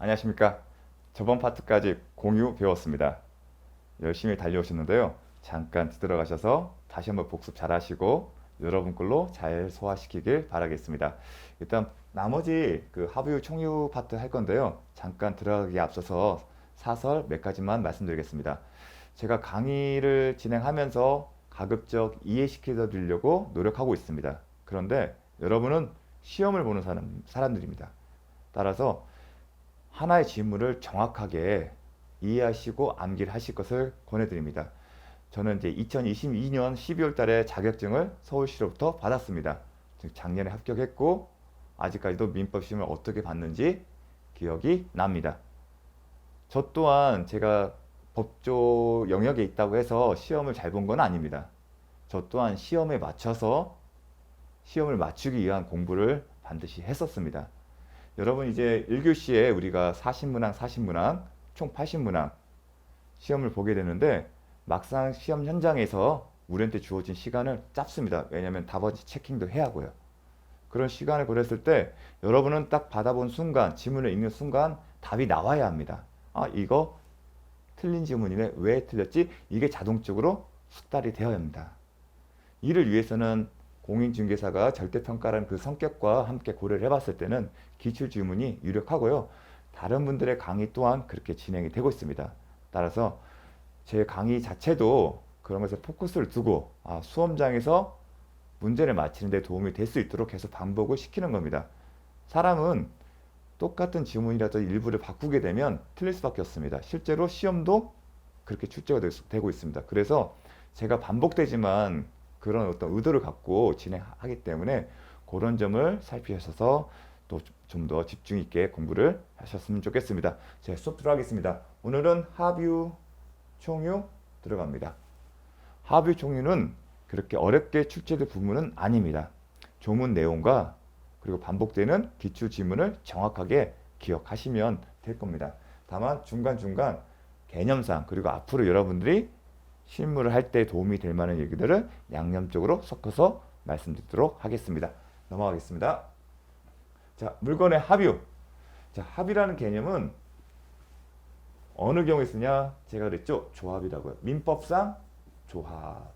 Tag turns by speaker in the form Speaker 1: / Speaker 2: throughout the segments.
Speaker 1: 안녕하십니까. 저번 파트까지 공유 배웠습니다. 열심히 달려오셨는데요. 잠깐 뒤돌아가셔서 다시 한번 복습 잘 하시고 여러분 걸로 잘 소화시키길 바라겠습니다. 일단 나머지 그 하부유 총유 파트 할 건데요. 잠깐 들어가기에 앞서서 사설 몇 가지만 말씀드리겠습니다. 제가 강의를 진행하면서 가급적 이해시켜 드리려고 노력하고 있습니다. 그런데 여러분은 시험을 보는 사람들입니다. 따라서 하나의 질문을 정확하게 이해하시고 암기를 하실 것을 권해드립니다. 저는 이제 2022년 12월 달에 자격증을 서울시로부터 받았습니다. 즉 작년에 합격했고 아직까지도 민법 시험을 어떻게 봤는지 기억이 납니다. 저 또한 제가 법조 영역에 있다고 해서 시험을 잘 본 건 아닙니다. 저 또한 시험에 맞춰서 시험을 맞추기 위한 공부를 반드시 했었습니다. 여러분 이제 1교시에 우리가 40문항, 40문항, 총 80문항 시험을 보게 되는데 막상 시험 현장에서 우리한테 주어진 시간을 짧습니다. 왜냐하면 답안지 체킹도 해야 하고요. 그런 시간을 고렸을 때 여러분은 딱 받아본 순간, 지문을 읽는 순간 답이 나와야 합니다. 아, 이거 틀린 지문이네. 왜 틀렸지? 이게 자동적으로 숙달이 되어야 합니다. 이를 위해서는 공인중개사가 절대평가라는 그 성격과 함께 고려를 해봤을 때는 기출지문이 유력하고요. 다른 분들의 강의 또한 그렇게 진행이 되고 있습니다. 따라서 제 강의 자체도 그런 것에 포커스를 두고 수험장에서 문제를 맞히는 데 도움이 될 수 있도록 계속 반복을 시키는 겁니다. 사람은 똑같은 지문이라도 일부를 바꾸게 되면 틀릴 수밖에 없습니다. 실제로 시험도 그렇게 출제가 되고 있습니다. 그래서 제가 반복되지만 그런 어떤 의도를 갖고 진행하기 때문에 그런 점을 살피셔서 또 좀 더 집중 있게 공부를 하셨으면 좋겠습니다. 제 수업 들어가겠습니다. 오늘은 하뷰 총유 들어갑니다. 하뷰 총유는 그렇게 어렵게 출제될 부분은 아닙니다. 조문 내용과 그리고 반복되는 기출 지문을 정확하게 기억하시면 될 겁니다. 다만 중간중간 개념상 그리고 앞으로 여러분들이 실무를 할 때 도움이 될 만한 얘기들을 양념적으로 섞어서 말씀드리도록 하겠습니다. 넘어가겠습니다. 자, 물건의 합유. 자, 합이라는 개념은 어느 경우에 쓰냐? 제가 그랬죠? 조합이라고요. 민법상 조합.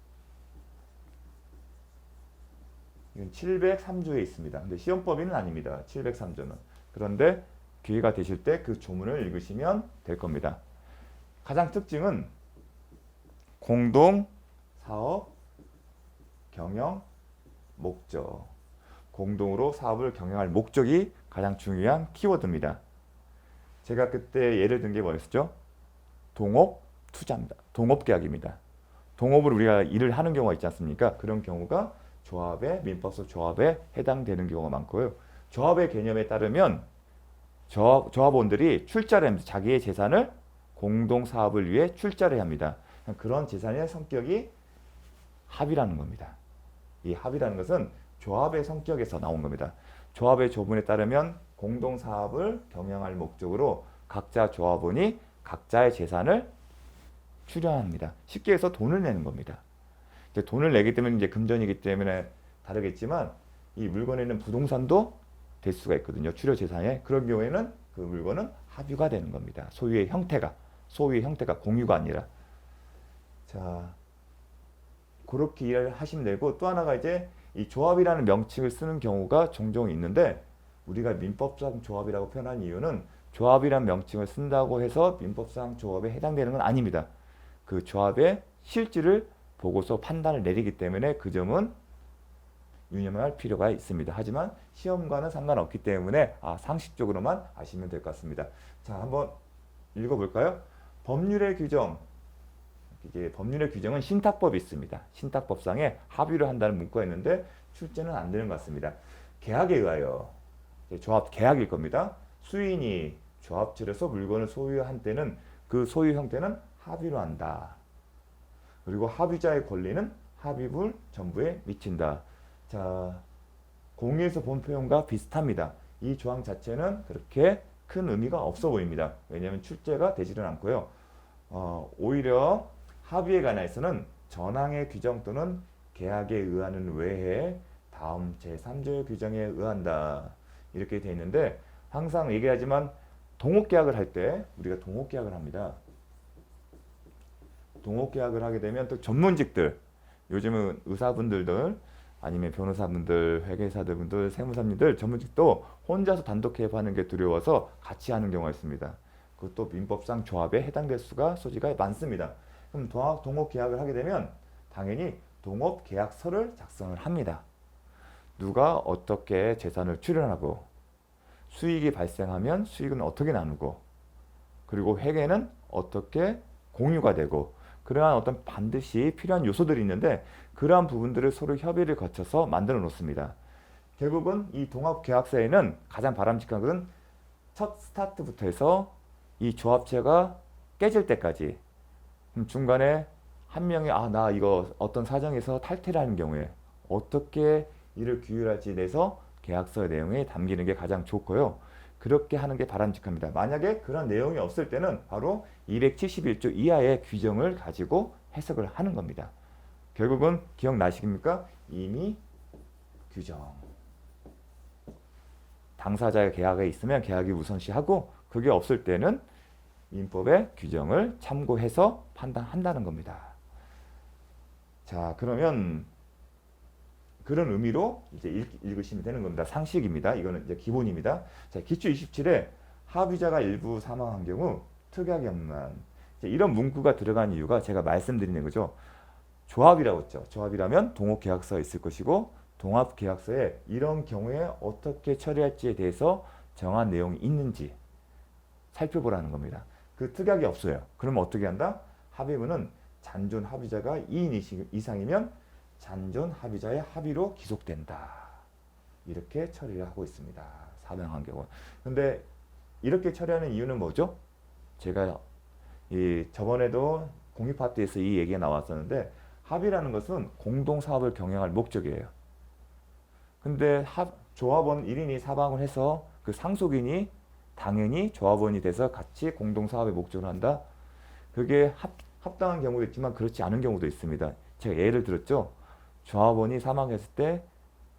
Speaker 1: 이건 703조에 있습니다. 근데 시험법인은 아닙니다. 703조는. 그런데 기회가 되실 때 그 조문을 읽으시면 될 겁니다. 가장 특징은 공동 사업 경영 목적. 공동으로 사업을 경영할 목적이 가장 중요한 키워드입니다. 제가 그때 예를 든 게 뭐였죠? 동업 투자입니다. 동업 계약입니다. 동업을 우리가 일을 하는 경우가 있지 않습니까? 그런 경우가 조합의 민법상 조합에 해당되는 경우가 많고요. 조합의 개념에 따르면 조합원들이 출자를 합니다. 자기의 재산을 공동 사업을 위해 출자를 합니다. 그런 재산의 성격이 합이라는 겁니다. 이 합이라는 것은 조합의 성격에서 나온 겁니다. 조합의 조문에 따르면 공동 사업을 경영할 목적으로 각자 조합원이 각자의 재산을 출연합니다. 쉽게 해서 돈을 내는 겁니다. 돈을 내기 때문에 이제 금전이기 때문에 다르겠지만 이 물건에 있는 부동산도 될 수가 있거든요. 출여 재산에. 그런 경우에는 그 물건은 합유가 되는 겁니다. 소유의 형태가 공유가 아니라. 자, 그렇게 이해를 하시면 되고 또 하나가 이제 이 조합이라는 명칭을 쓰는 경우가 종종 있는데 우리가 민법상 조합이라고 표현한 이유는 조합이라는 명칭을 쓴다고 해서 민법상 조합에 해당되는 건 아닙니다. 그 조합의 실질을 보고서 판단을 내리기 때문에 그 점은 유념할 필요가 있습니다. 하지만 시험과는 상관없기 때문에 상식적으로만 아시면 될 것 같습니다. 자, 한번 읽어볼까요? 법률의 규정. 이게 법률의 규정은 신탁법이 있습니다. 신탁법상에 합의를 한다는 문구가 있는데 출제는 안 되는 것 같습니다. 계약에 의하여 조합 계약일 겁니다. 수인이 조합 측에서 물건을 소유한 때는 그 소유 형태는 합의로 한다. 그리고 합의자의 권리는 합의물 전부에 미친다. 자, 공의에서 본 표현과 비슷합니다. 이 조항 자체는 그렇게 큰 의미가 없어 보입니다. 왜냐하면 출제가 되지는 않고요. 오히려 합의에 관해서는 전항의 규정 또는 계약에 의하는 외에 다음 제3조의 규정에 의한다. 이렇게 되어 있는데 항상 얘기하지만 동업계약을 할 때 우리가 동업계약을 합니다. 동업계약을 하게 되면 또 전문직들, 요즘은 의사분들들 아니면 변호사분들, 회계사들분들, 세무사님들 전문직도 혼자서 단독 개업하는 게 두려워서 같이 하는 경우가 있습니다. 그것도 민법상 조합에 해당될 수가 소지가 많습니다. 그럼 동업계약을 하게 되면 당연히 동업계약서를 작성을 합니다. 누가 어떻게 재산을 출연하고 수익이 발생하면 수익은 어떻게 나누고 그리고 회계는 어떻게 공유가 되고 그러한 어떤 반드시 필요한 요소들이 있는데 그러한 부분들을 서로 협의를 거쳐서 만들어 놓습니다. 결국은 이 동업계약서에는 가장 바람직한 것은 첫 스타트부터 해서 이 조합체가 깨질 때까지 중간에 한 명이 나 이거 어떤 사정에서 탈퇴를 하는 경우에 어떻게 이를 규율할지에 대해서 계약서 내용에 담기는 게 가장 좋고요. 그렇게 하는 게 바람직합니다. 만약에 그런 내용이 없을 때는 바로 271조 이하의 규정을 가지고 해석을 하는 겁니다. 결국은 기억나십니까? 임의 규정. 당사자의 계약에 있으면 계약이 우선시하고 그게 없을 때는 민법의 규정을 참고해서 판단한다는 겁니다. 자, 그러면 그런 의미로 이제 읽으시면 되는 겁니다. 상식입니다. 이거는 이제 기본입니다. 자, 기초 27에 합의자가 일부 사망한 경우 특약이 없는 한 이런 문구가 들어간 이유가 제가 말씀드리는 거죠. 조합이라고 했죠. 조합이라면 동업계약서가 있을 것이고 동합계약서에 이런 경우에 어떻게 처리할지에 대해서 정한 내용이 있는지 살펴보라는 겁니다. 그 특약이 없어요. 그러면 어떻게 한다? 합의문은 잔존 합의자가 2인 이상이면 잔존 합의자의 합의로 기속된다. 이렇게 처리를 하고 있습니다. 사망한 경우. 근데 이렇게 처리하는 이유는 뭐죠? 제가 저번에도 공유 파트에서 이 얘기가 나왔었는데 합의라는 것은 공동 사업을 경영할 목적이에요. 근데 조합원 1인이 사망을 해서 그 상속인이 당연히 조합원이 돼서 같이 공동 사업의 목적을 한다. 그게 합당한 경우도 있지만 그렇지 않은 경우도 있습니다. 제가 예를 들었죠. 조합원이 사망했을 때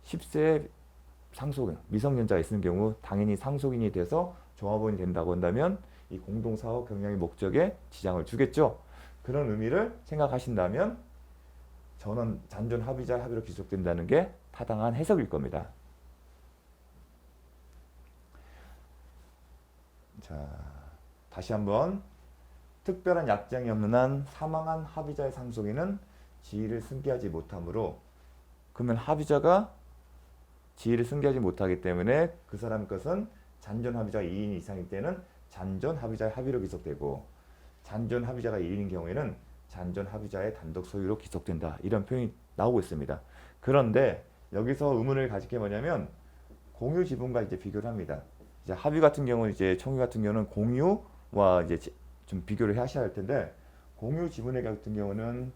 Speaker 1: 10세 상속인, 미성년자가 있는 경우 당연히 상속인이 돼서 조합원이 된다고 한다면 이 공동사업 경영의 목적에 지장을 주겠죠. 그런 의미를 생각하신다면 저는 잔존 합의자 합의로 기속된다는 게 타당한 해석일 겁니다. 자, 다시 한번 특별한 약정이 없는 한 사망한 합의자의 상속인은 지위를 승계하지 못하므로 그러면 합의자가 지위를 승계하지 못하기 때문에 그 사람 것은 잔존 합의자가 2인 이상일 때는 잔존 합의자의 합의로 기속되고 잔존 합의자가 1인인 경우에는 잔존 합의자의 단독 소유로 기속된다. 이런 표현이 나오고 있습니다. 그런데 여기서 의문을 가질 게 뭐냐면 공유 지분과 이제 비교를 합니다. 이제 합의 같은 경우는 이제 총유 같은 경우는 공유와 이제 좀 비교를 하셔야 할 텐데 공유 지분의 같은 경우는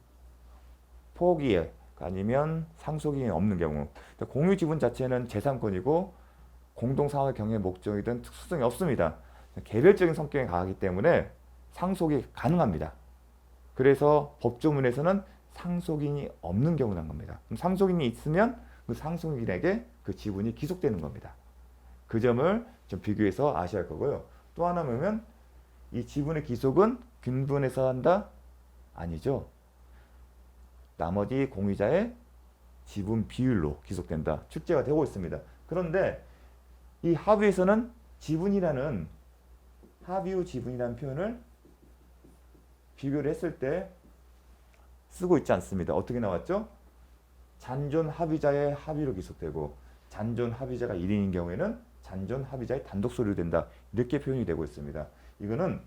Speaker 1: 포기 아니면 상속인이 없는 경우 공유 지분 자체는 재산권이고 공동사업의 경영의 목적이든 특수성이 없습니다. 개별적인 성격이 강하기 때문에 상속이 가능합니다. 그래서 법조문에서는 상속인이 없는 경우란 겁니다. 그럼 상속인이 있으면 그 상속인에게 그 지분이 기속되는 겁니다. 그 점을 좀 비교해서 아셔야 할 거고요. 또 하나 보면 이 지분의 기속은 균분해서 한다? 아니죠. 나머지 공유자의 지분 비율로 기속된다. 출제가 되고 있습니다. 그런데 이 합의에서는 지분이라는 합의 후 지분이라는 표현을 비교를 했을 때 쓰고 있지 않습니다. 어떻게 나왔죠? 잔존 합의자의 합의로 기속되고 잔존 합의자가 1인인 경우에는 잔존 합의자의 단독 소유로 된다. 이렇게 표현이 되고 있습니다. 이거는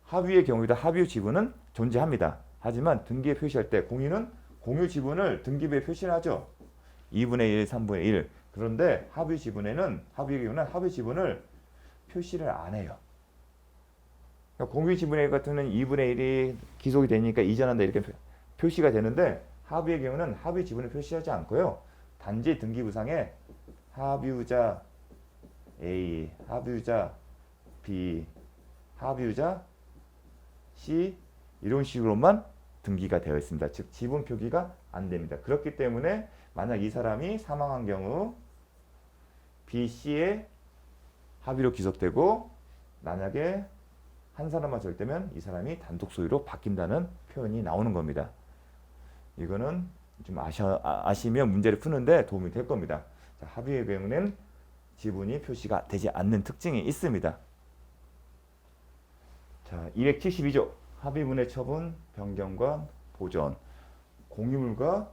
Speaker 1: 합의의 경우에도 합의 후 지분은 존재합니다. 하지만 등기에 표시할 때 공유는 공유 지분을 등기부에 표시를 하죠. 2분의 1, 3분의 1. 그런데 합의 지분에는 합의의 경우는 합의 지분을 표시를 안 해요. 그러니까 공유 지분의 같은 경우는 2분의 1이 기속이 되니까 이전한다 이렇게 표시가 되는데 합의의 경우는 합의 지분을 표시하지 않고요. 단지 등기부상에 합의유자 A, 합의유자 B, 합의유자 C 이런 식으로만 등기가 되어 있습니다. 즉 지분 표기가 안 됩니다. 그렇기 때문에 만약 이 사람이 사망한 경우 B, C의 합의로 기속되고 만약에 한 사람만 절 때면 이 사람이 단독 소유로 바뀐다는 표현이 나오는 겁니다. 이거는 좀 아시면 문제를 푸는데 도움이 될 겁니다. 자, 합의의 경우는 지분이 표시가 되지 않는 특징이 있습니다. 자, 272조 합의문의 처분, 변경과 보존. 공유물과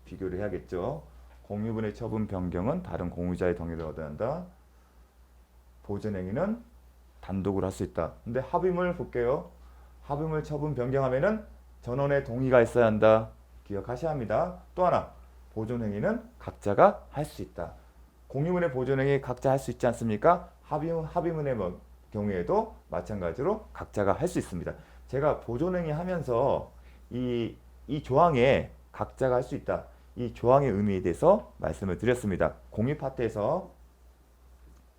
Speaker 1: 비교를 해야겠죠. 공유물의 처분, 변경은 다른 공유자의 동의를 얻어야 한다. 보존행위는 단독으로 할 수 있다. 근데 합의물 볼게요. 합의물 처분, 변경하면은 전원의 동의가 있어야 한다. 기억하셔야 합니다. 또 하나, 보존행위는 각자가 할 수 있다. 공유물의 보존행위 각자 할 수 있지 않습니까? 합의문의 경우에도 마찬가지로 각자가 할 수 있습니다. 제가 보존행위 하면서 이 조항에 각자가 할 수 있다. 이 조항의 의미에 대해서 말씀을 드렸습니다. 공유 파트에서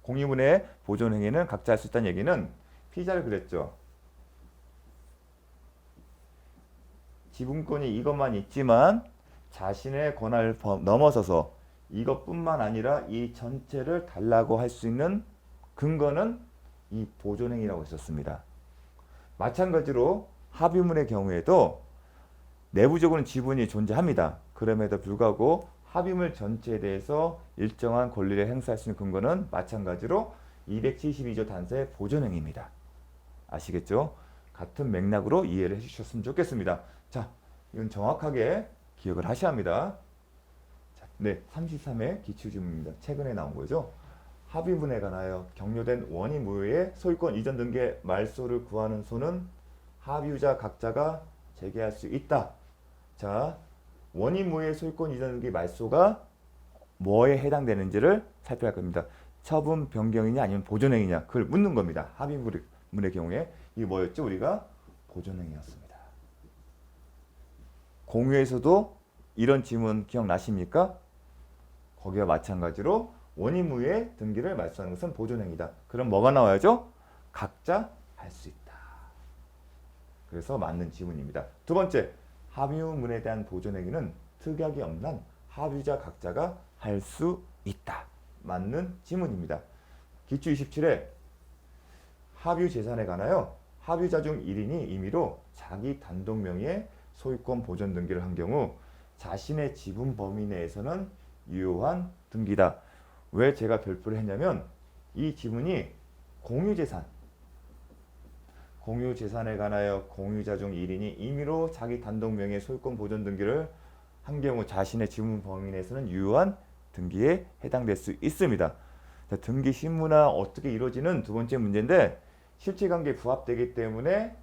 Speaker 1: 공유물의 보존행위는 각자 할 수 있다는 얘기는 피자를 그렸죠. 지분권이 이것만 있지만 자신의 권한을 넘어서서 이것뿐만 아니라 이 전체를 달라고 할 수 있는 근거는 이 보존행위라고 했었습니다. 마찬가지로 합의문의 경우에도 내부적으로는 지분이 존재합니다. 그럼에도 불구하고 합의물 전체에 대해서 일정한 권리를 행사할 수 있는 근거는 마찬가지로 272조 단서의 보존행위입니다. 아시겠죠? 같은 맥락으로 이해를 해주셨으면 좋겠습니다. 자, 이건 정확하게 기억을 하셔야 합니다. 자, 네, 33회 기출주문입니다. 최근에 나온 거죠. 합의문에 관하여 격려된 원인 무효의 소유권 이전 등의 말소를 구하는 소는 합의유자 각자가 제기할 수 있다. 자, 원인 무효의 소유권 이전 등의 말소가 뭐에 해당되는지를 살펴야 할 겁니다. 처분 변경이냐 아니면 보존행위냐 그걸 묻는 겁니다. 합의문의 경우에 이게 뭐였죠? 우리가 보존행위였습니다. 공유에서도 이런 지문 기억나십니까? 거기와 마찬가지로 원인 무효의 등기를 말소하는 것은 보존행위다. 그럼 뭐가 나와야죠? 각자 할 수 있다. 그래서 맞는 지문입니다. 두 번째, 합의문에 대한 보존행위는 특약이 없는 합의자 각자가 할 수 있다. 맞는 지문입니다. 기출 27회 합의 재산에 관하여 합의자 중 1인이 임의로 자기 단독 명의의 소유권 보존 등기를 한 경우 자신의 지분 범위 내에서는 유효한 등기다. 왜 제가 별표를 했냐면 이 지문이 공유재산에 관하여 공유자 중 1인이 임의로 자기 단독 명의의 소유권 보존 등기를 한 경우 자신의 지분 범위 내에서는 유효한 등기에 해당될 수 있습니다. 자, 등기 신문화 어떻게 이루어지는 두 번째 문제인데 실체관계에 부합되기 때문에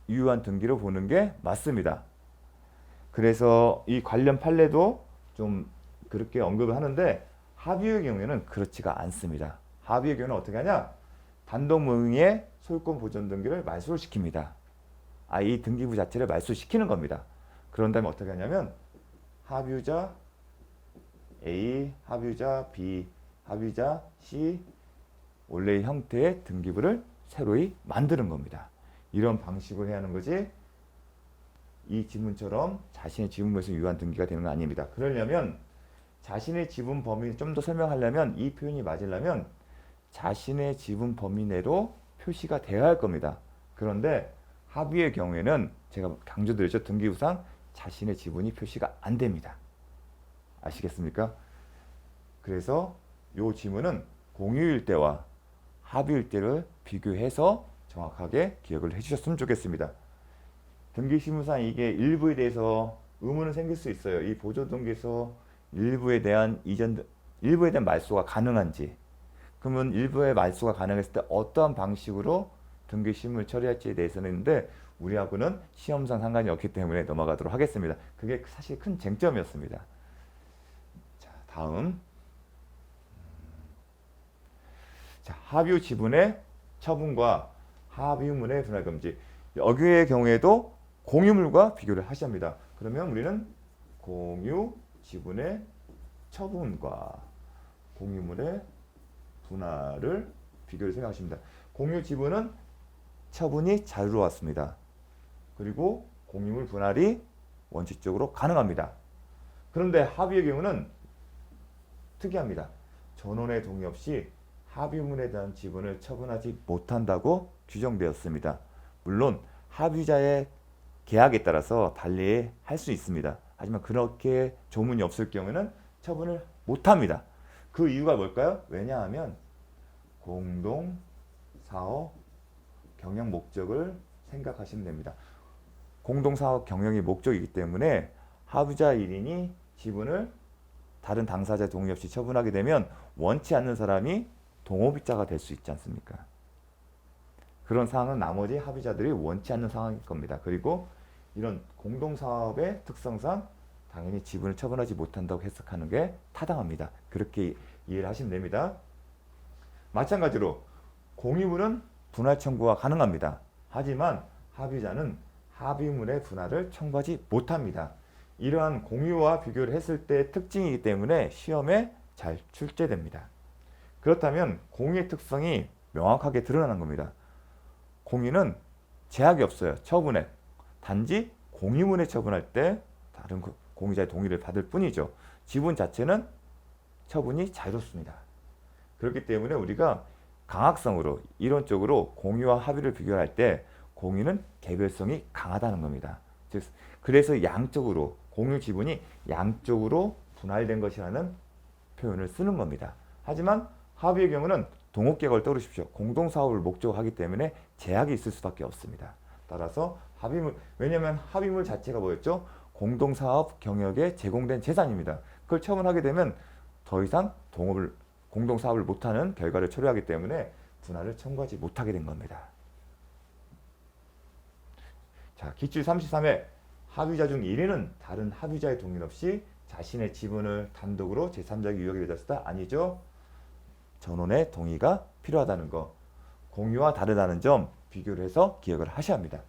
Speaker 1: 유효한 등기로 보는 게 맞습니다. 그래서 이 관련 판례도 좀 그렇게 언급을 하는데 합의의 경우에는 그렇지가 않습니다. 합의의 경우는 어떻게 하냐? 단독 명의의 소유권 보존 등기를 말소를 시킵니다. 이 등기부 자체를 말소시키는 겁니다. 그런 다음에 어떻게 하냐면 합의자 A, 합의자 B, 합의자 C 원래의 형태의 등기부를 새로이 만드는 겁니다. 이런 방식으로 해야 하는 거지 이 지문처럼 자신의 지분에서 유효한 등기가 되는 건 아닙니다. 그러려면 자신의 지분 범위 좀 더 설명하려면 이 표현이 맞으려면 자신의 지분 범위 내로 표시가 되어야 할 겁니다. 그런데 합의의 경우에는 제가 강조드렸죠. 등기부상 자신의 지분이 표시가 안 됩니다. 아시겠습니까? 그래서 이 지문은 공유일 때와 합의일 때를 비교해서 정확하게 기억을 해주셨으면 좋겠습니다. 등기신문상 이게 일부에 대해서 의문은 생길 수 있어요. 이 보조등기에서 일부에 대한 말소가 가능한지, 그러면 일부의 말소가 가능했을 때 어떠한 방식으로 등기신문을 처리할지에 대해서는 있는데 우리하고는 시험상 상관이 없기 때문에 넘어가도록 하겠습니다. 그게 사실 큰 쟁점이었습니다. 자, 다음. 자, 합의 지분의 처분과 합의문의 분할 금지. 여기의 경우에도 공유물과 비교를 하셔야 합니다. 그러면 우리는 공유 지분의 처분과 공유물의 분할을 비교를 생각하십니다. 공유 지분은 처분이 자유로웠습니다. 그리고 공유물 분할이 원칙적으로 가능합니다. 그런데 합의의 경우는 특이합니다. 전원의 동의 없이 합의문에 대한 지분을 처분하지 못한다고 규정되었습니다. 물론 합의자의 계약에 따라서 달리 할 수 있습니다. 하지만 그렇게 조문이 없을 경우에는 처분을 못합니다. 그 이유가 뭘까요? 왜냐하면 공동사업 경영 목적을 생각하시면 됩니다. 공동사업 경영이 목적이기 때문에 합의자 1인이 지분을 다른 당사자 동의 없이 처분하게 되면 원치 않는 사람이 동업자가 될 수 있지 않습니까? 그런 상황은 나머지 합의자들이 원치 않는 상황일 겁니다. 그리고 이런 공동사업의 특성상 당연히 지분을 처분하지 못한다고 해석하는 게 타당합니다. 그렇게 이해를 하시면 됩니다. 마찬가지로 공유물은 분할 청구가 가능합니다. 하지만 합의자는 합의물의 분할을 청구하지 못합니다. 이러한 공유와 비교를 했을 때 특징이기 때문에 시험에 잘 출제됩니다. 그렇다면 공유의 특성이 명확하게 드러나는 겁니다. 공유는 제약이 없어요. 처분에. 단지 공유문에 처분할 때 다른 공유자의 동의를 받을 뿐이죠. 지분 자체는 처분이 자유롭습니다. 그렇기 때문에 우리가 강학성으로 이론적으로 공유와 합의를 비교할 때 공유는 개별성이 강하다는 겁니다. 즉 그래서 양쪽으로 공유 지분이 양쪽으로 분할된 것이라는 표현을 쓰는 겁니다. 하지만 합의의 경우는 동업계약을 떠오르십시오. 공동사업을 목적으로 하기 때문에 제약이 있을 수밖에 없습니다. 따라서 합의물, 왜냐하면 합의물 자체가 뭐였죠? 공동사업 경영에 제공된 재산입니다. 그걸 처분하게 되면 더 이상 공동사업을 못하는 결과를 초래하기 때문에 분할을 청구하지 못하게 된 겁니다. 자, 기출 33회 합의자 중 1인은 다른 합의자의 동의 없이 자신의 지분을 단독으로 제3자에게 유역이 되었다? 아니죠. 전원의 동의가 필요하다는 거. 공유와 다르다는 점 비교를 해서 기억을 하셔야 합니다.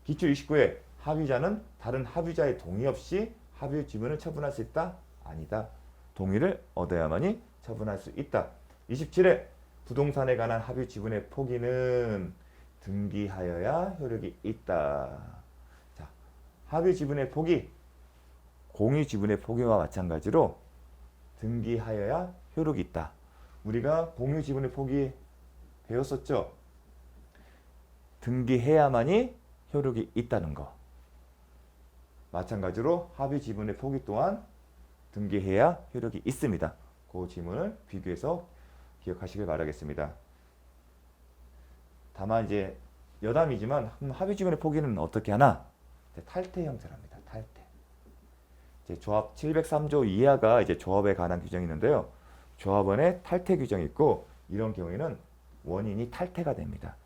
Speaker 1: 기출 29회 합의자는 다른 합의자의 동의 없이 합의 지분을 처분할 수 있다? 아니다. 동의를 얻어야만이 처분할 수 있다. 27회 부동산에 관한 합의 지분의 포기는 등기하여야 효력이 있다. 자, 합의 지분의 포기, 공유 지분의 포기와 마찬가지로 등기하여야 효력이 있다. 우리가 공유 지분의 포기 배웠었죠? 등기해야만이 효력이 있다는 거. 마찬가지로 합의 지분의 포기 또한 등기해야 효력이 있습니다. 그 지문을 비교해서 기억하시길 바라겠습니다. 다만 이제 여담이지만 합의 지분의 포기는 어떻게 하나? 탈퇴 형태랍니다. 탈퇴. 이제 조합 703조 이하가 이제 조합에 관한 규정이 있는데요. 조합원의 탈퇴 규정이 있고 이런 경우에는 원인이 탈퇴가 됩니다.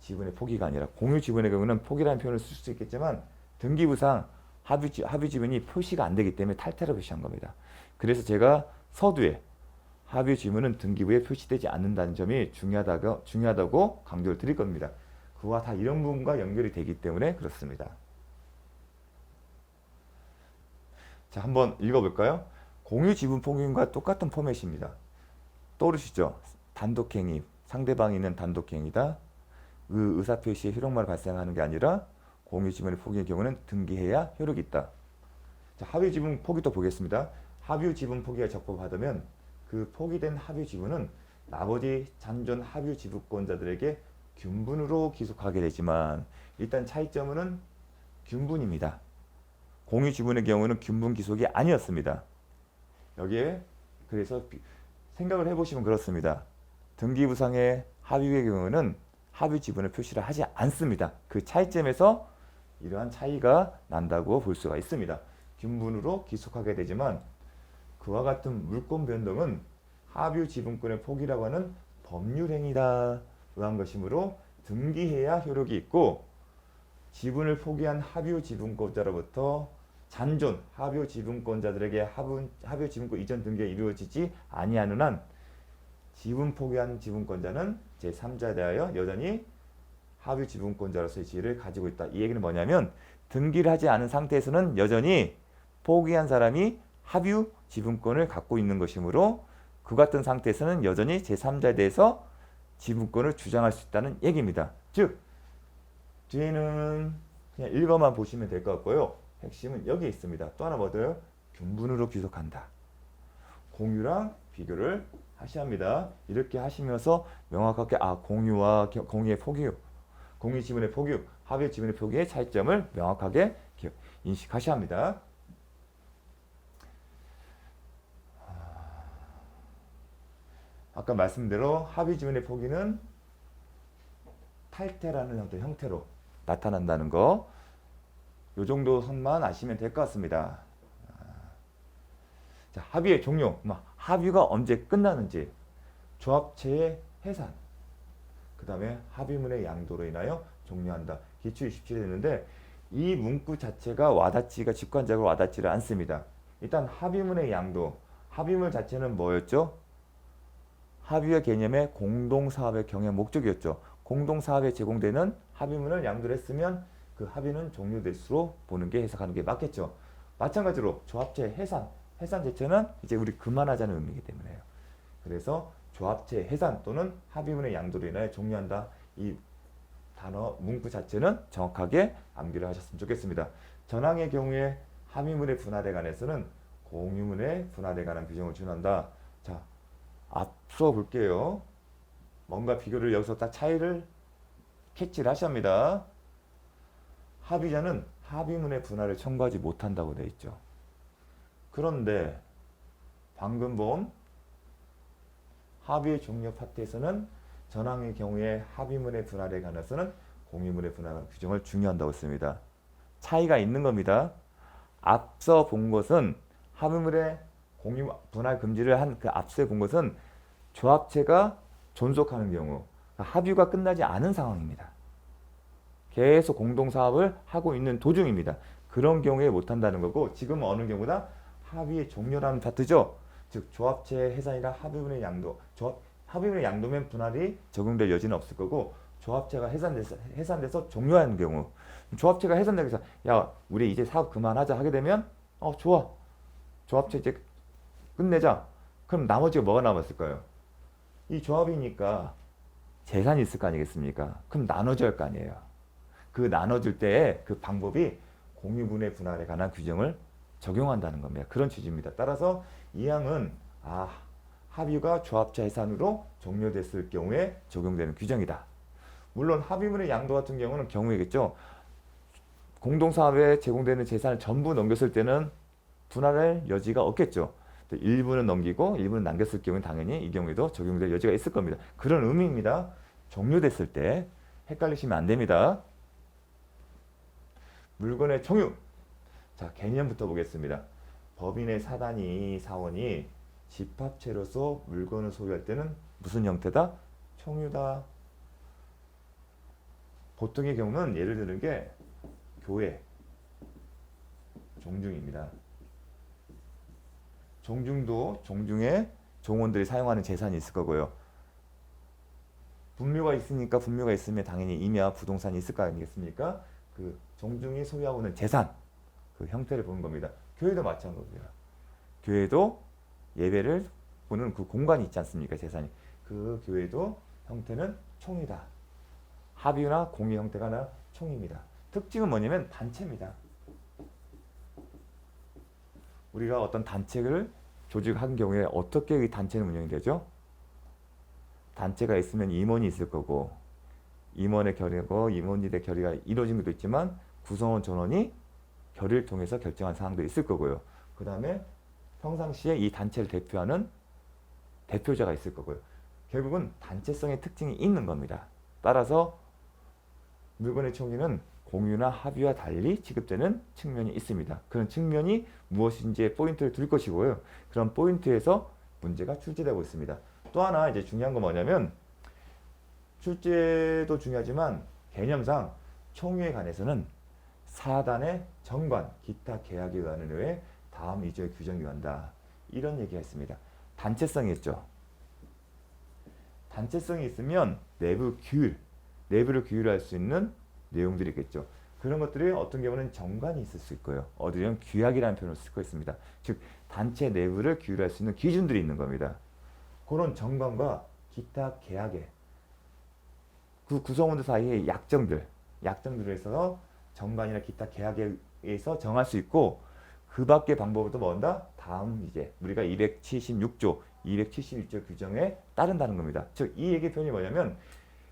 Speaker 1: 지분의 포기가 아니라 공유 지분의 경우는 포기라는 표현을 쓸 수 있겠지만 등기부상 합의 지분이 표시가 안 되기 때문에 탈퇴로 표시한 겁니다. 그래서 제가 서두에 합의 지분은 등기부에 표시되지 않는다는 점이 중요하다고 강조를 드릴 겁니다. 그와 다 이런 부분과 연결이 되기 때문에 그렇습니다. 자, 한번 읽어볼까요? 공유 지분 포기과 똑같은 포맷입니다. 떠오르시죠? 단독행위, 상대방이 있는 단독행위다. 의사표시에 효력만 발생하는 게 아니라 공유 지분의 포기의 경우는 등기해야 효력이 있다. 자, 합의 지분 포기도 보겠습니다. 합의 지분 포기가 적법하다면 그 포기된 합의 지분은 나머지 잔존 합의 지분권자들에게 균분으로 기속하게 되지만 일단 차이점은 균분입니다. 공유 지분의 경우는 균분 기속이 아니었습니다. 여기에 그래서 생각을 해보시면 그렇습니다. 등기부상의 합의의 경우는 합의 지분을 표시를 하지 않습니다. 그 차이점에서 이러한 차이가 난다고 볼 수가 있습니다. 균분으로 기속하게 되지만 그와 같은 물권 변동은 합의 지분권의 포기라고 하는 법률행위다 의한 것이므로 등기해야 효력이 있고 지분을 포기한 합의 지분권자로부터 잔존 합의 지분권자들에게 합의 지분권 이전 등기가 이루어지지 아니하는 한 지분 포기한 지분권자는 제3자에 대하여 여전히 합의 지분권자로서의 지위를 가지고 있다. 이 얘기는 뭐냐면 등기를 하지 않은 상태에서는 여전히 포기한 사람이 합의 지분권을 갖고 있는 것이므로 그 같은 상태에서는 여전히 제3자에 대해서 지분권을 주장할 수 있다는 얘기입니다. 즉 뒤에는 그냥 읽어만 보시면 될 것 같고요. 핵심은 여기에 있습니다. 또 하나 뭐더요? 균분으로 귀속한다. 공유랑 비교를 하셔야 합니다. 이렇게 하시면서 명확하게 공유와 공유의 포규, 공유 지분의 포규, 합의 지분의 포규의 차이점을 명확하게 인식하셔야 합니다. 아까 말씀대로 합의 지분의 포기는 탈퇴라는 형태로 나타난다는 거, 요 정도 선만 아시면 될 것 같습니다. 자, 합의의 종료, 합의가 언제 끝나는지, 조합체의 해산, 그 다음에 합의문의 양도로 인하여 종료한다. 기출 27에 있는데 이 문구 자체가 와닿지가 직관적으로 와닿지를 않습니다. 일단 합의문의 양도, 합의문 자체는 뭐였죠? 합의의 개념의 공동사업의 경영 목적이었죠. 공동사업에 제공되는 합의문을 양도를 했으면 그 합의는 종료될수록 보는 게 해석하는 게 맞겠죠. 마찬가지로 조합체 해산, 해산 자체는 이제 우리 그만하자는 의미이기 때문에요. 그래서 조합체 해산 또는 합의문의 양도로 인하여 종료한다. 이 단어 문구 자체는 정확하게 암기를 하셨으면 좋겠습니다. 전항의 경우에 합의문의 분할에 관해서는 공유문의 분할에 관한 규정을 준한다. 자, 앞서 볼게요. 뭔가 비교를 여기서 딱 차이를 캐치를 하셔야 합니다. 합의자는 합의문의 분할을 청구하지 못한다고 되어 있죠. 그런데 방금 본 합의 종료 파트에서는 전항의 경우에 합의문의 분할에 관해서는 공유문의 분할 규정을 중요한다고 했습니다. 차이가 있는 겁니다. 앞서 본 것은 합의문의 공유 분할 금지를 한 그 앞서 본 것은 조합체가 존속하는 경우, 합의가 끝나지 않은 상황입니다. 계속 공동사업을 하고 있는 도중입니다. 그런 경우에 못한다는 거고, 지금은 어느 경우다? 합의의 종료라는 파트죠. 즉 조합체 해산이라 합의문의 양도, 합의문의 양도면 분할이 적용될 여지는 없을 거고, 조합체가 해산돼서 종료하는 경우, 조합체가 해산돼서 야 우리 이제 사업 그만하자 하게 되면 좋아, 조합체 이제 끝내자. 그럼 나머지가 뭐가 남았을까요? 이 조합이니까 재산이 있을 거 아니겠습니까? 그럼 나눠줘야 할 거 아니에요. 그 나눠줄 때의 그 방법이 공유분의 분할에 관한 규정을 적용한다는 겁니다. 그런 취지입니다. 따라서 이 항은 합의가 조합체 해산으로 종료됐을 경우에 적용되는 규정이다. 물론 합의문의 양도 같은 경우는 경우이겠죠. 공동사업에 제공되는 재산을 전부 넘겼을 때는 분할할 여지가 없겠죠. 일부는 넘기고 일부는 남겼을 경우는 당연히 이 경우에도 적용될 여지가 있을 겁니다. 그런 의미입니다. 종료됐을 때 헷갈리시면 안 됩니다. 물건의 총유. 자, 개념부터 보겠습니다. 법인의 사원이 집합체로서 물건을 소유할 때는 무슨 형태다? 총유다. 보통의 경우는 예를 드는 게 교회, 종중입니다. 종중에 종원들이 사용하는 재산이 있을 거고요. 분묘가 있으면 당연히 임야, 부동산이 있을 거 아니겠습니까? 그 종중이 소유하고 있는 재산, 그 형태를 보는 겁니다. 교회도 마찬가지입니다. 교회도 예배를 보는 그 공간이 있지 않습니까? 재산이. 그 교회도 형태는 총이다. 합의나 공유 형태가 하나 총입니다. 특징은 뭐냐면 단체입니다. 우리가 어떤 단체를 조직한 경우에 어떻게 이 단체는 운영이 되죠? 단체가 있으면 임원이 있을 거고, 임원의 결의고 임원들의 결의가 이루어진 것도 있지만 구성원 전원이 결의를 통해서 결정한 사항도 있을 거고요. 그 다음에 평상시에 이 단체를 대표하는 대표자가 있을 거고요. 결국은 단체성의 특징이 있는 겁니다. 따라서 물건의 총리는 공유나 합의와 달리 취급되는 측면이 있습니다. 그런 측면이 무엇인지에 포인트를 둘 것이고요. 그런 포인트에서 문제가 출제되고 있습니다. 또 하나 이제 중요한 건 뭐냐면, 출제도 중요하지만 개념상 총유에 관해서는 사단의 정관, 기타 계약에 의한 외에 다음 이주의 규정이 한다. 이런 얘기가 있습니다. 단체성이 있죠. 단체성이 있으면 내부를 규율할 수 있는 내용들이 있겠죠. 그런 것들이 어떤 경우는 정관이 있을 수 있고요. 어디는 규약이라는 표현을 쓰고 있습니다. 즉 단체 내부를 규율할 수 있는 기준들이 있는 겁니다. 그런 정관과 기타 계약에 그 구성원들 사이의 약정들에 있어서 정관이나 기타 계약에 의해서 정할 수 있고, 그 밖의 방법을 또 뭐한다? 다음 이제 우리가 276조 271조 규정에 따른다는 겁니다. 즉 이 얘기 표현이 뭐냐면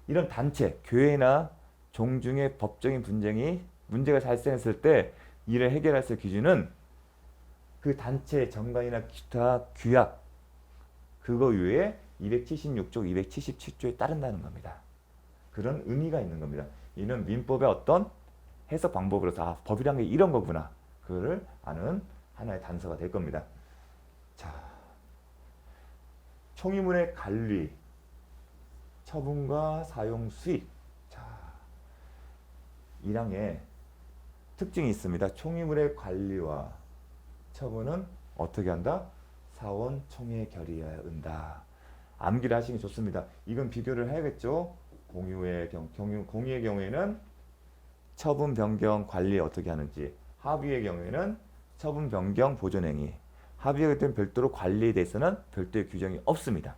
Speaker 1: 이런 단체, 교회나 종중의 법적인 분쟁이 문제가 발생했을 때 이를 해결할 수 있는 기준은 그 단체의 정관이나 기타 규약 그거 외에 276조, 277조에 따른다는 겁니다. 그런 의미가 있는 겁니다. 이는 민법의 어떤 해석 방법으로서 아, 법이란 게 이런 거구나. 그거를 아는 하나의 단서가 될 겁니다. 자, 총의문의 관리, 처분과 사용 수익. 자, 1항에 특징이 있습니다. 총의문의 관리와 처분은 어떻게 한다? 사원 총회 결의해야 한다. 암기를 하시는 게 좋습니다. 이건 비교를 해야겠죠. 공유의 경우에는 처분 변경 관리 어떻게 하는지, 합의의 경우에는 처분 변경 보존 행위, 합의에 대한 별도로 관리에 대해서는 별도의 규정이 없습니다.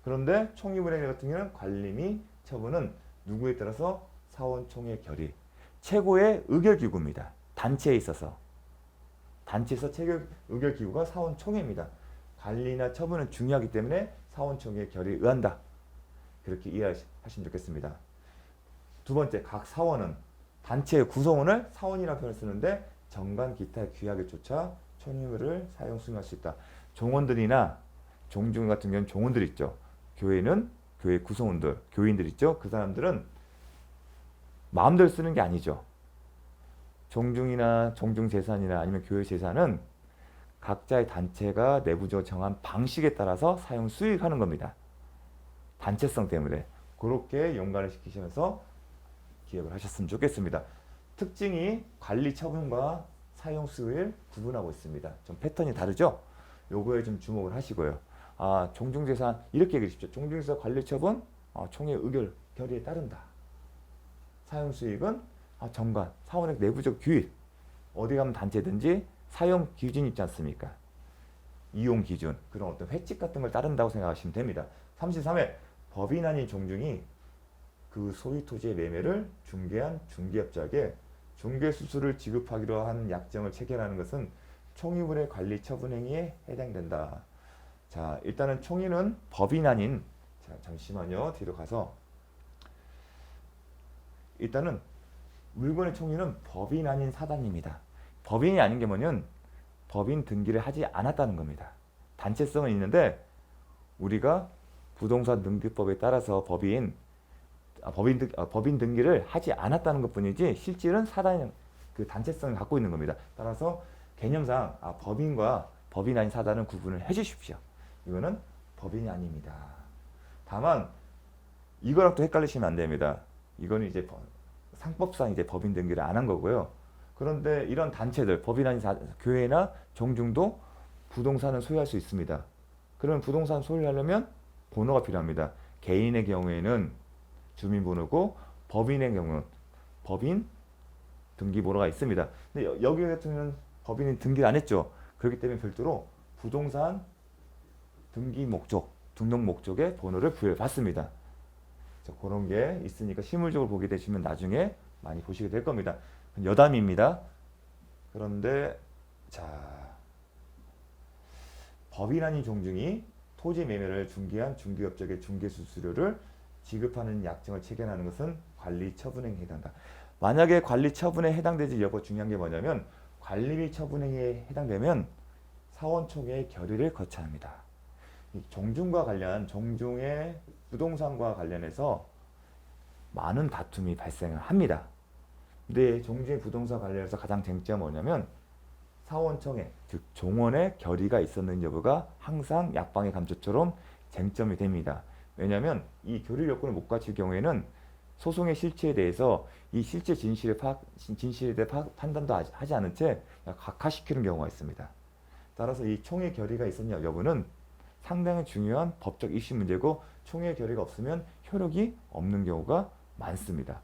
Speaker 1: 그런데 총의문행 같은 경우는 관리 및 처분은 누구에 따라서 사원 총회 결의, 최고의 의결기구입니다. 단체에 있어서 단체에서 최고 의결기구가 사원 총회입니다. 관리나 처분은 중요하기 때문에 사원 총회 결의에 의한다. 그렇게 이해하시면 좋겠습니다. 두 번째, 각 사원은 단체의 구성원을 사원이라고 표현을 쓰는데 정관 기타 규약에 쫓아 총의를 사용 수행할 수 있다. 종원들이나 종중 같은 경우는 종원들 있죠. 교회는 교회 구성원들, 교인들 있죠. 그 사람들은 마음대로 쓰는 게 아니죠. 종중이나 종중 재산이나 아니면 교회 재산은 각자의 단체가 내부적으로 정한 방식에 따라서 사용 수익하는 겁니다. 단체성 때문에 그렇게 연관을 시키시면서 기억을 하셨으면 좋겠습니다. 특징이 관리 처분과 사용 수익을 구분하고 있습니다. 좀 패턴이 다르죠? 요거에 좀 주목을 하시고요. 아, 종중재산 이렇게 얘기해 주십시오. 종중재산 관리 처분 총회 의결 결의에 따른다. 사용 수익은 정관, 사원의 내부적 규율 어디 가면 단체든지 사용 기준이 있지 않습니까? 이용 기준 그런 어떤 회칙 같은 걸 따른다고 생각하시면 됩니다. 33회 법인 아닌 종중이 그 소유 토지의 매매를 중개한 중개업자에게 중개수수를 지급하기로 한 약정을 체결하는 것은 총의물의 관리 처분 행위에 해당된다. 자, 일단은 총의는 법인 아닌, 자, 잠시만요. 뒤로 가서 일단은 물건의 총의는 법인 아닌 사단입니다. 법인이 아닌 게 뭐냐면 법인 등기를 하지 않았다는 겁니다. 단체성은 있는데 우리가 부동산 등기법에 따라서 법인 등기를 하지 않았다는 것뿐이지 실질은 사단 그 단체성을 갖고 있는 겁니다. 따라서 개념상 법인과 법인 아닌 사단은 구분을 해주십시오. 이거는 법인이 아닙니다. 다만 이거랑 또 헷갈리시면 안 됩니다. 이거는 이제 상법상 이제 법인 등기를 안 한 거고요. 그런데 이런 단체들 법인 아닌 교회나 종중도 부동산을 소유할 수 있습니다. 그러면 부동산 소유하려면 번호가 필요합니다. 개인의 경우에는 주민번호고 법인의 경우는 법인 등기번호가 있습니다. 근데 여기 같은 경우는 법인이 등기를 안 했죠. 그렇기 때문에 별도로 부동산 등기 목적, 등록 목적의 번호를 부여받습니다. 그런 게 있으니까 실물적으로 보게 되시면 나중에 많이 보시게 될 겁니다. 여담입니다. 그런데 자, 법인 아닌 종중이 토지 매매를 중개한 중개업적의 중개수수료를 지급하는 약정을 체결하는 것은 관리 처분행위에 해당한다. 만약에 관리 처분에 해당되지 여부 중요한 게 뭐냐면 관리비 처분행위에 해당되면 사원총회의 결의를 거쳐야 합니다. 종중과 관련 종중의 부동산과 관련해서 많은 다툼이 발생을 합니다. 근데 종중의 부동산 관련해서 가장 쟁점은 뭐냐면 사원총회, 즉 종원의 결의가 있었는 여부가 항상 약방의 감초처럼 쟁점이 됩니다. 왜냐하면 이 결의 요건을 못 갖출 경우에는 소송의 실체에 대해서 이 실체 진실에 대해 판단도 하지 않은 채 각하시키는 경우가 있습니다. 따라서 이 총회 결의가 있었냐 여부는 상당히 중요한 법적 이슈 문제고 총회 결의가 없으면 효력이 없는 경우가 많습니다.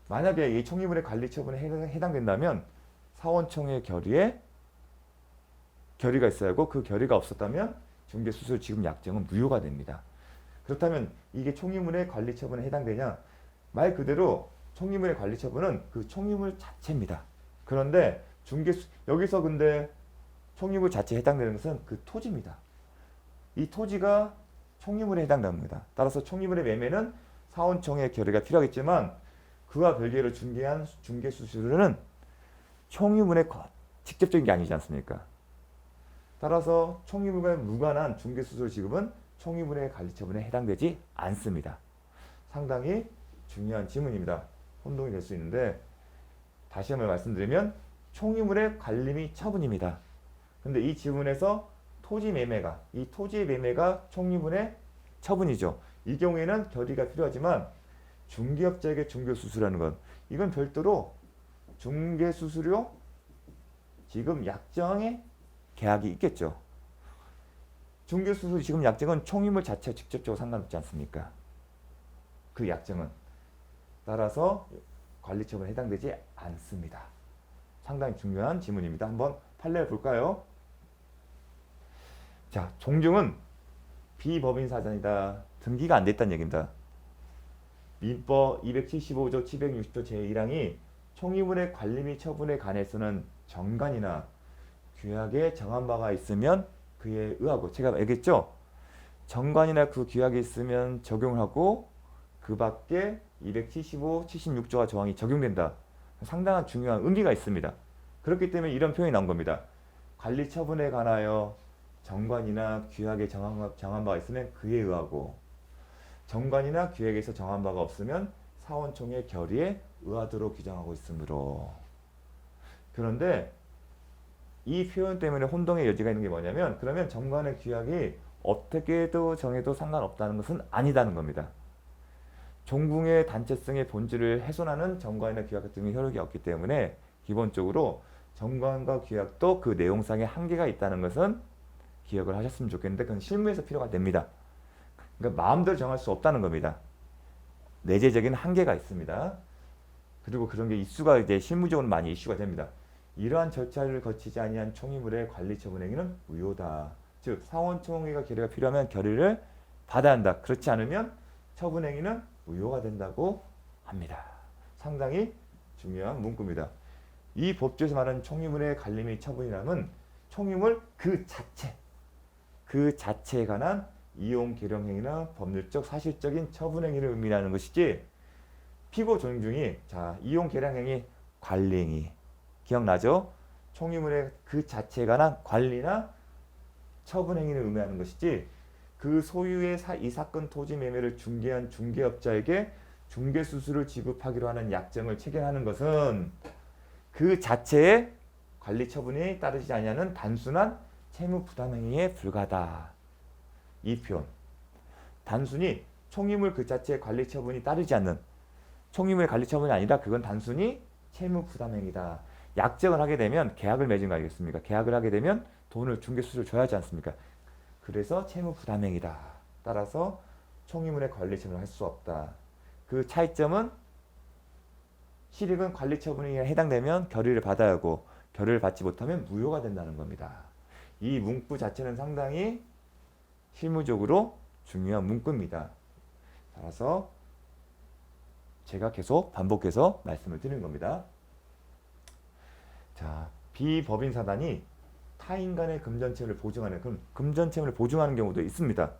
Speaker 1: 만약에 이 총의물의 관리 처분에 해당된다면 사원총회 결의에 결의가 있어야 하고 그 결의가 없었다면 중개수수료 지급 약정은 무효가 됩니다. 그렇다면 이게 총의물의 관리 처분에 해당되냐? 말 그대로 총의물의 관리 처분은 그 총의물 자체입니다. 그런데 여기서 근데 총의물 자체에 해당되는 것은 그 토지입니다. 이 토지가 총유물에 해당됩니다. 따라서 총유물의 매매는 사원총회 결의가 필요하겠지만 그와 별개로 중개한 중개 수수료는 총유물에 직접적인 게 아니지 않습니까? 따라서 총유물과 무관한 중개 수수료 지급은 총유물의 관리처분에 해당되지 않습니다. 상당히 중요한 지문입니다. 혼동이 될 수 있는데 다시 한번 말씀드리면 총유물의 관리 및 처분입니다. 근데 이 지문에서 이 토지의 매매가 총유물의 처분이죠. 이 경우에는 결의가 필요하지만 중개업자에게 중개수수료라는 건 이건 별도로 중개수수료 지급 약정의 계약이 있겠죠. 중개수수료 지급 약정은 총유물 자체와 직접적으로 상관없지 않습니까? 그 약정은 따라서 관리처분에 해당되지 않습니다. 상당히 중요한 지문입니다. 한번 판례를 볼까요? 자, 종중은 비법인 사전이다. 등기가 안 됐다는 얘기입니다. 민법 275조 760조 제1항이 총유물의 관리 및 처분에 관해서는 정관이나 규약에 정한 바가 있으면 그에 의하고, 제가 얘기했죠? 정관이나 그 규약에 있으면 적용을 하고 그 밖에 275, 76조가 조항이 적용된다. 상당한 중요한 의미가 있습니다. 그렇기 때문에 이런 표현이 나온 겁니다. 관리 처분에 관하여 정관이나 규약에 정한 바가 있으면 그에 의하고, 정관이나 규약에서 정한 바가 없으면 사원총회 결의에 의하도록 규정하고 있으므로. 그런데 이 표현 때문에 혼동의 여지가 있는 게 뭐냐면, 그러면 정관의 규약이 어떻게도 정해도 상관없다는 것은 아니다는 겁니다. 종궁의 단체성의 본질을 훼손하는 정관이나 규약 같은 효력이 없기 때문에 기본적으로 정관과 규약도 그 내용상의 한계가 있다는 것은 기억을 하셨으면 좋겠는데, 그건 실무에서 필요가 됩니다. 그러니까 마음대로 정할 수 없다는 겁니다. 내재적인 한계가 있습니다. 그리고 그런 게 이슈가 이제 실무적으로 많이 이슈가 됩니다. 이러한 절차를 거치지 아니한 총유물의 관리 처분 행위는 무효다. 즉 사원총회가 결의가 필요하면 결의를 받아야 한다. 그렇지 않으면 처분 행위는 무효가 된다고 합니다. 상당히 중요한 문구입니다. 이 법조에서 말하는 총유물의 관리 및 처분이라면 총유물 그 자체에 관한 이용 계령 행위나 법률적 사실적인 처분 행위를 의미하는 것이지, 피고 존중이 이용 계령 행위, 관리 행위 기억나죠? 총유물의 그 자체에 관한 관리나 처분 행위를 의미하는 것이지, 그 소유의 이 사건 토지 매매를 중개한 중개업자에게 중개수수료를 지급하기로 하는 약정을 체결하는 것은 그 자체의 관리 처분이 따르지 아니하는 단순한 채무 부담 행위에 불과하다. 이 표현. 단순히 총유물 그 자체의 관리 처분이 따르지 않는, 총유물의 관리 처분이 아니라 그건 단순히 채무 부담 행위다. 약정을 하게 되면 계약을 맺은 거 아니겠습니까? 계약을 하게 되면 돈을 중개수수료를 줘야 하지 않습니까? 그래서 채무 부담 행위다. 따라서 총유물의 관리 처분을 할 수 없다. 그 차이점은 실익은 관리 처분에 해당되면 결의를 받아야 하고, 결의를 받지 못하면 무효가 된다는 겁니다. 이 문구 자체는 상당히 실무적으로 중요한 문구입니다. 따라서 제가 계속 반복해서 말씀을 드리는 겁니다. 자, 비법인 사단이 타인 간의 금전채무를 보증하는, 그럼 금전채무를 보증하는 경우도 있습니다.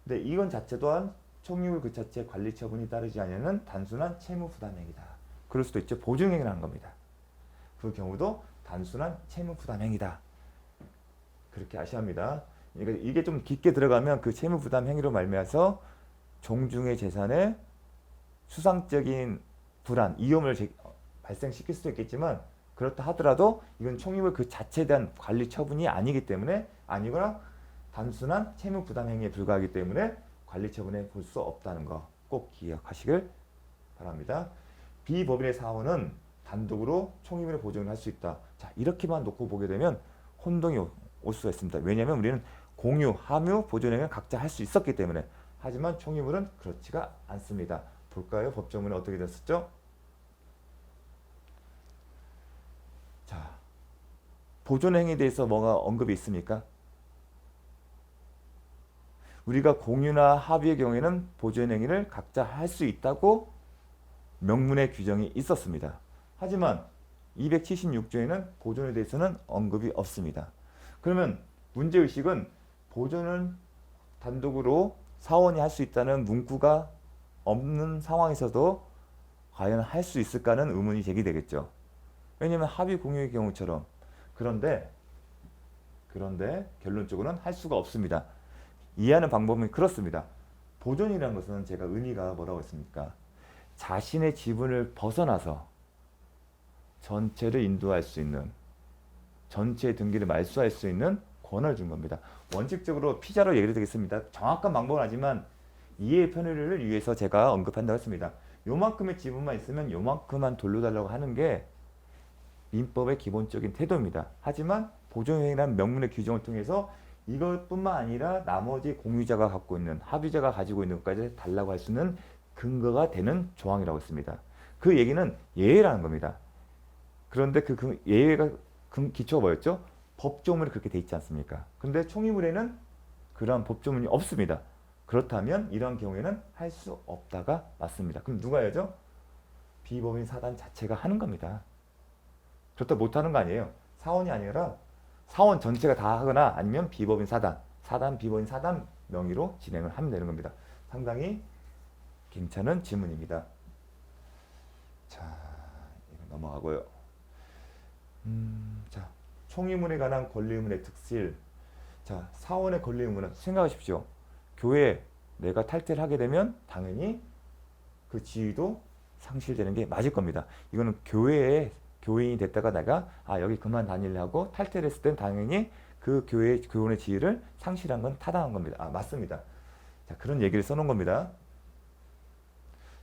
Speaker 1: 근데 이건 자체 또한 총유물 그 자체 관리 처분이 따르지 않는 단순한 채무 부담 행위다. 그럴 수도 있죠. 보증 행위를 하는 겁니다. 그 경우도 단순한 채무 부담 행위다. 그렇게 아셔야 합니다. 그러니까 이게 좀 깊게 들어가면 그 채무 부담 행위로 말미암아서 종중의 재산에 수상적인 불안, 위험을 발생시킬 수도 있겠지만, 그렇다 하더라도 이건 총유물 그 자체에 대한 관리 처분이 아니기 때문에, 아니거나 단순한 채무 부담 행위에 불과하기 때문에 관리 처분에 볼 수 없다는 거 꼭 기억하시길 바랍니다. 비법인의 사원은 단독으로 총유물의 보증을 할 수 있다. 자, 이렇게만 놓고 보게 되면 혼동이 올 수가 있습니다. 왜냐하면 우리는 공유, 함유, 보존행위는 각자 할 수 있었기 때문에. 하지만 총유물은 그렇지가 않습니다. 볼까요? 법조문에 어떻게 됐었죠? 자, 보존행위에 대해서 뭐가 언급이 있습니까? 우리가 공유나 합의의 경우에는 보존행위를 각자 할 수 있다고 명문의 규정이 있었습니다. 하지만 276조에는 보존에 대해서는 언급이 없습니다. 그러면 문제의식은 보존은 단독으로 사원이 할 수 있다는 문구가 없는 상황에서도 과연 할 수 있을까는 의문이 제기되겠죠. 왜냐하면 합의 공유의 경우처럼. 그런데 결론적으로는 할 수가 없습니다. 이해하는 방법은 그렇습니다. 보존이라는 것은 제가 의미가 뭐라고 했습니까? 자신의 지분을 벗어나서 전체를 인도할 수 있는, 전체의 등기를 말소할 수 있는 권한을 준 겁니다. 원칙적으로 피자로 얘기를 드리겠습니다. 정확한 방법은 아니지만 이해의 편의를 위해서 제가 언급한다고 했습니다. 요만큼의 지분만 있으면 요만큼만 돌려달라고 하는 게 민법의 기본적인 태도입니다. 하지만 보존행위라는 명문의 규정을 통해서 이것뿐만 아니라 나머지 공유자가 갖고 있는, 합의자가 가지고 있는 것까지 달라고 할 수 있는 근거가 되는 조항이라고 했습니다. 그 얘기는 예외라는 겁니다. 그런데 그 예외가 기초가 뭐였죠? 법조문이 그렇게 돼 있지 않습니까? 근데 총의문에는 그러한 법조문이 없습니다. 그렇다면 이런 경우에는 할 수 없다가 맞습니다. 그럼 누가 해야죠? 비법인 사단 자체가 하는 겁니다. 그렇다 못하는 거 아니에요. 사원이 아니라 사원 전체가 다 하거나 아니면 비법인 사단, 비법인 사단 명의로 진행을 하면 되는 겁니다. 상당히 괜찮은 질문입니다. 자, 이거 넘어가고요. 자, 총의문에 관한 권리의문의 특실. 자, 사원의 권리의문은 생각하십시오. 교회 내가 탈퇴를 하게 되면 당연히 그 지위도 상실되는 게 맞을 겁니다. 이거는 교회에 교인이 됐다가 내가 여기 그만 다닐래 하고 탈퇴를 했을 땐 당연히 그 교회 교원의 지위를 상실한 건 타당한 겁니다. 맞습니다. 자, 그런 얘기를 써놓은 겁니다.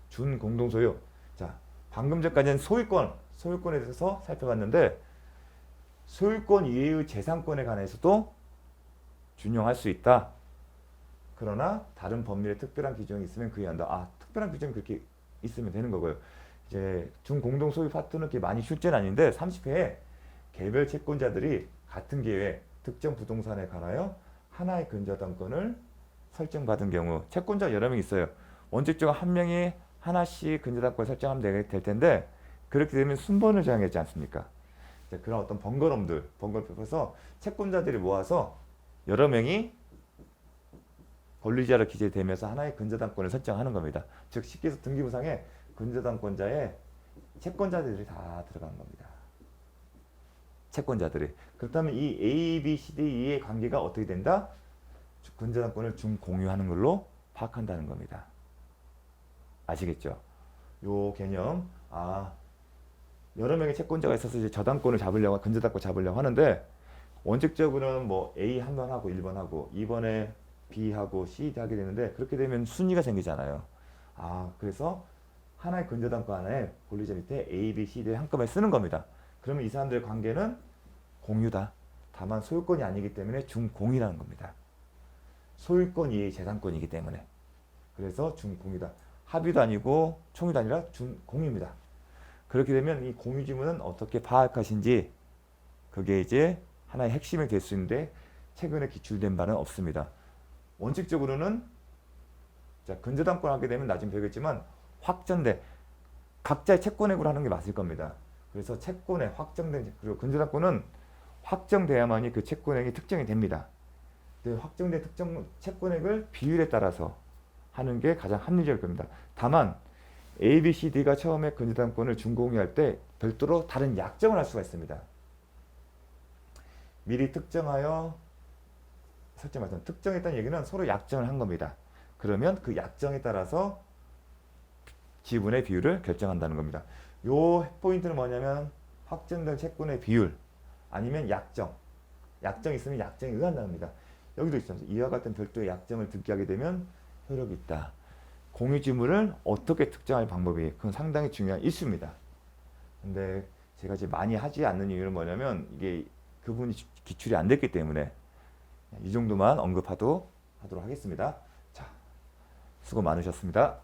Speaker 1: 준 공동소유. 자, 방금 전까지는 소유권에 대해서 살펴봤는데 소유권 이외의 재산권에 관해서도 준용할 수 있다. 그러나 다른 법률에 특별한 규정이 있으면 그에 한다. 특별한 규정이 그렇게 있으면 되는 거고요. 이제 준공동소유 파트는 그렇게 많이 출제는 아닌데 30회에 개별 채권자들이 같은 기회에 특정 부동산에 관하여 하나의 근저당권을 설정받은 경우 채권자 여러 명 있어요. 원칙적으로 한 명이 하나씩 근저당권 설정하면 될 텐데 그렇게 되면 순번을 정하지 않습니까? 그런 어떤 번거롭을 펴서 채권자들이 모아서 여러 명이 권리자로 기재되면서 하나의 근저당권을 설정하는 겁니다. 즉 쉽게 해서 등기부상에 근저당권자에 채권자들이 다 들어간 겁니다. 채권자들이. 그렇다면 이 A, B, C, D, E의 관계가 어떻게 된다? 근저당권을 중공유하는 걸로 파악한다는 겁니다. 아시겠죠? 요 개념. 여러 명의 채권자가 있어서 이제 저당권을 잡으려고, 근저당권 잡으려고 하는데 원칙적으로는 뭐 A 한 번 하고 1번 하고 2번에 B하고 C 하게 되는데 그렇게 되면 순위가 생기잖아요. 그래서 하나의 근저당권 안에 권리자 밑에 A, B, C, D를 한꺼번에 쓰는 겁니다. 그러면 이 사람들의 관계는 공유다. 다만 소유권이 아니기 때문에 중공이라는 겁니다. 소유권 이외의 재산권이기 때문에. 그래서 중공이다. 합의도 아니고 총의도 아니라 중공유입니다. 그렇게 되면 이 공유지문은 어떻게 파악하신지 그게 이제 하나의 핵심이 될 수 있는데 최근에 기출된 바는 없습니다. 원칙적으로는 근저당권 하게 되면 나중에 배우겠지만 확정된 각자의 채권액으로 하는 게 맞을 겁니다. 그래서 채권에 확정된 그리고 근저당권은 확정돼야만이 그 채권액이 특정이 됩니다. 확정된 특정 채권액을 비율에 따라서 하는 게 가장 합리적일 겁니다. 다만 A, B, C, D가 처음에 근저당권을 준공유할 때 별도로 다른 약정을 할 수가 있습니다. 미리 특정하여 설정하던 특정했다는 얘기는 서로 약정을 한 겁니다. 그러면 그 약정에 따라서 지분의 비율을 결정한다는 겁니다. 요 포인트는 뭐냐면 확정된 채권의 비율 아니면 약정 있으면 약정에 의한다는 겁니다. 여기도 있습니다. 이와 같은 별도의 약정을 등기하게 되면 효력이 있다. 공유지물을 어떻게 특정할 방법이 그건 상당히 중요한 이슈입니다. 근데 제가 이제 많이 하지 않는 이유는 뭐냐면 이게 그분이 기출이 안 됐기 때문에 이 정도만 언급하도록 하겠습니다. 자, 수고 많으셨습니다.